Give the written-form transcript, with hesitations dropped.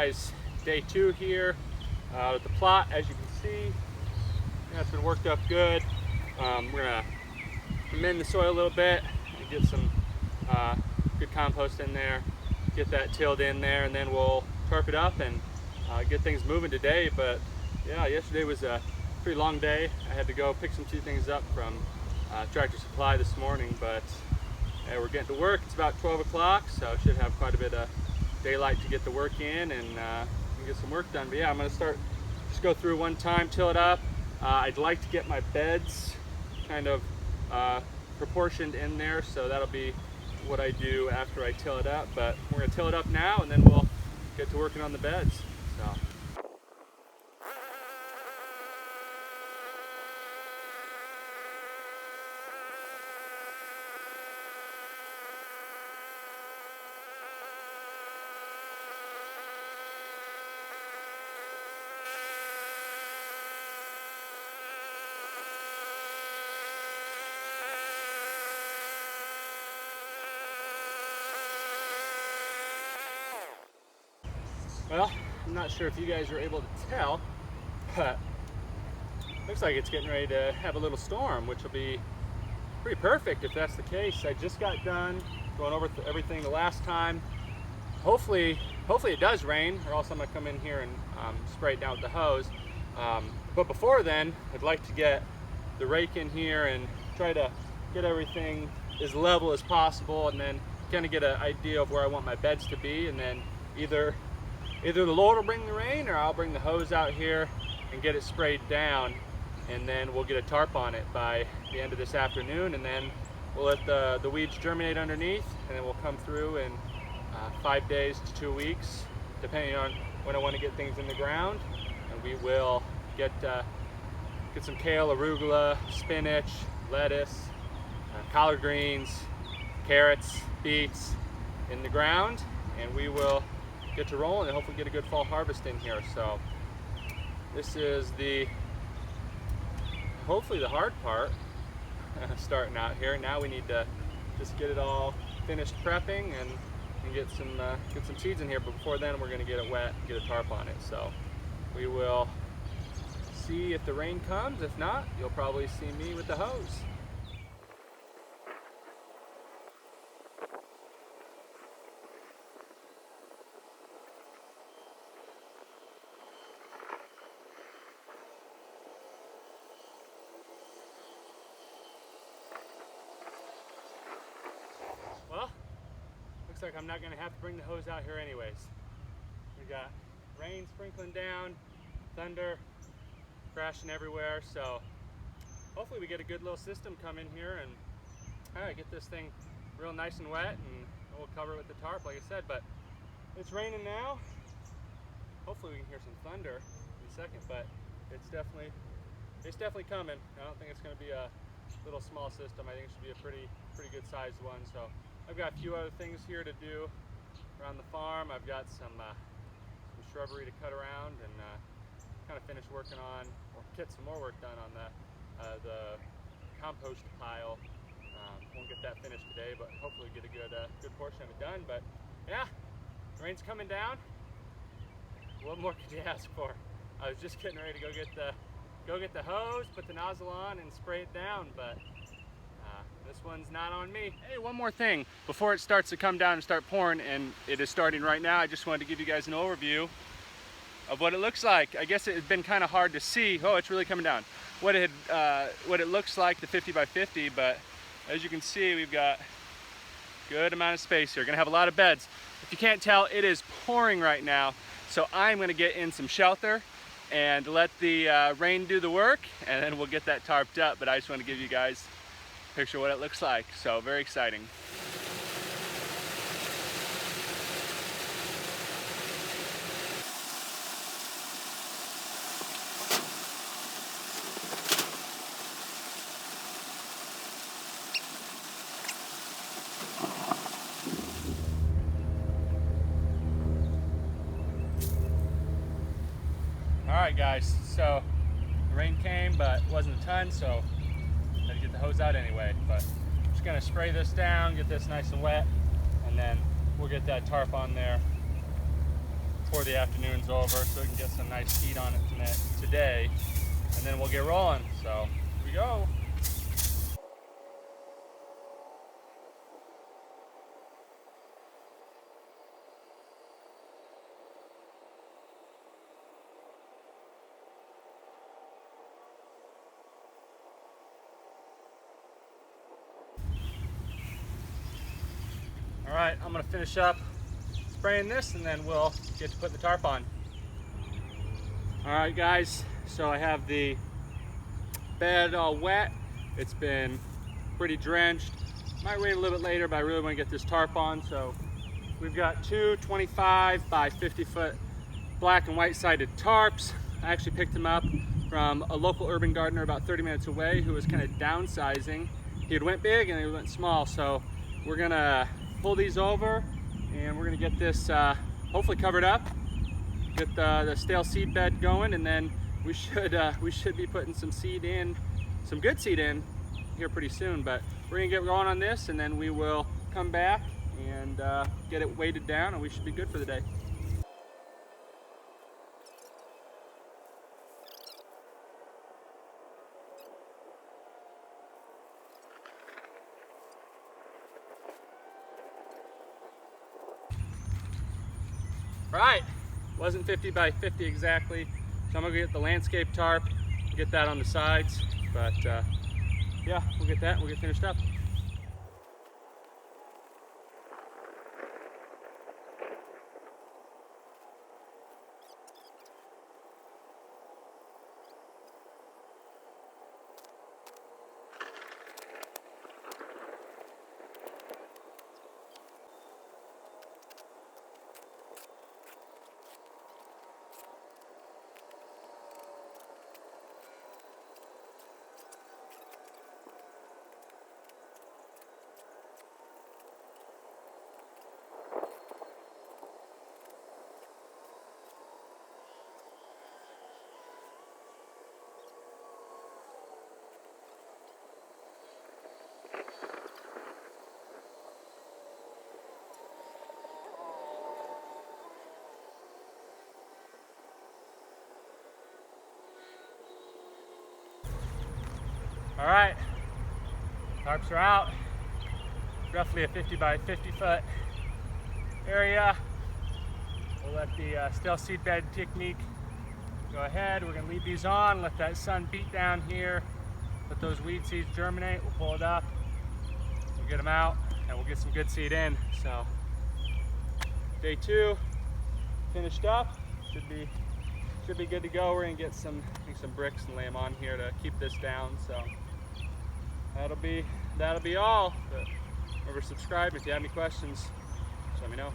guys day 2 here with the plot. As you can see, it's been worked up good. We're gonna amend the soil a little bit and get some good compost in there, get that tilled in there, and then we'll tarp it up and get things moving today. But yeah, yesterday was a pretty long day. I had to go pick some few things up from Tractor Supply this morning, but yeah, we're getting to work. It's about 12 o'clock, so I should have quite a bit of daylight to get the work in and get some work done. But yeah, I'm gonna just go through one time, till it up. I'd like to get my beds kind of proportioned in there, so that'll be what I do after I till it up. But we're gonna till it up now, and then we'll get to working on the beds. So. Well, I'm not sure if you guys are able to tell, but looks like it's getting ready to have a little storm, which will be pretty perfect if that's the case. I just got done going over everything the last time. Hopefully it does rain, or else I'm gonna come in here and spray it down with the hose. But before then, I'd like to get the rake in here and try to get everything as level as possible, and then kind of get an idea of where I want my beds to be, and then either the Lord will bring the rain, or I'll bring the hose out here and get it sprayed down, and then we'll get a tarp on it by the end of this afternoon, and then we'll let the weeds germinate underneath, and then we'll come through in 5 days to 2 weeks, depending on when I want to get things in the ground, and we will get some kale, arugula, spinach, lettuce, collard greens, carrots, beets in the ground, and we will get to rolling and hopefully get a good fall harvest in here. So this is hopefully the hard part starting out here. Now we need to just get it all finished prepping and get some seeds in here, but before then we're going to get it wet and get a tarp on it. So we will see if the rain comes. If not, you'll probably see me with the hose. Well, looks like I'm not going to have to bring the hose out here anyways. We got rain sprinkling down, thunder crashing everywhere, so hopefully we get a good little system come in here and get this thing real nice and wet, and we'll cover it with the tarp like I said. But it's raining now. Hopefully we can hear some thunder in a second, but it's definitely coming. I don't think it's going to be a little small system. I think it should be a pretty good sized one. So I've got a few other things here to do around the farm. I've got some shrubbery to cut around and kind of finish working on, or get some more work done on the compost pile. Won't get that finished today, but hopefully get a good portion of it done. But yeah, rain's coming down. What more could you ask for? I was just getting ready to go get the hose, put the nozzle on, and spray it down, but this one's not on me. Hey, one more thing before it starts to come down and start pouring, and it is starting right now. I just wanted to give you guys an overview of what it looks like. I guess it had been kind of hard to see. Oh, it's really coming down. What it looks like, the 50 by 50, but as you can see, we've got good amount of space here. Gonna have a lot of beds. If you can't tell, it is pouring right now, so I'm gonna get in some shelter and let the rain do the work, and then we'll get that tarped up. But I just want to give you guys a picture of what it looks like. So very exciting. Alright guys, so the rain came, but it wasn't a ton, so I had to get the hose out anyway. But I'm just gonna spray this down, get this nice and wet, and then we'll get that tarp on there before the afternoon's over so we can get some nice heat on it today, and then we'll get rolling. So here we go. All right, I'm gonna finish up spraying this and then we'll get to putting the tarp on. All right guys, so I have the bed all wet. It's been pretty drenched. Might wait a little bit later, but I really want to get this tarp on. So we've got two 25 by 50 foot black and white sided tarps. I actually picked them up from a local urban gardener about 30 minutes away who was kind of downsizing. He had went big and he went small. So we're gonna pull these over and we're gonna get this hopefully covered up, get the stale seed bed going, and then we should be putting some seed in, some good seed in here pretty soon. But we're gonna get going on this and then we will come back and get it weighted down and we should be good for the day. All right, wasn't 50 by 50 exactly, so I'm gonna get the landscape tarp, get that on the sides, but yeah, we'll get finished up. All right, tarps are out. Roughly a 50 by 50 foot area. We'll let the stale seed bed technique go ahead. We're gonna leave these on, let that sun beat down here, let those weed seeds germinate. We'll pull it up, we'll get them out, and we'll get some good seed in. So day 2 finished up. Should be good to go. We're gonna get some bricks and lay them on here to keep this down. So that'll be all. But remember, subscribe if you have any questions. Just let me know.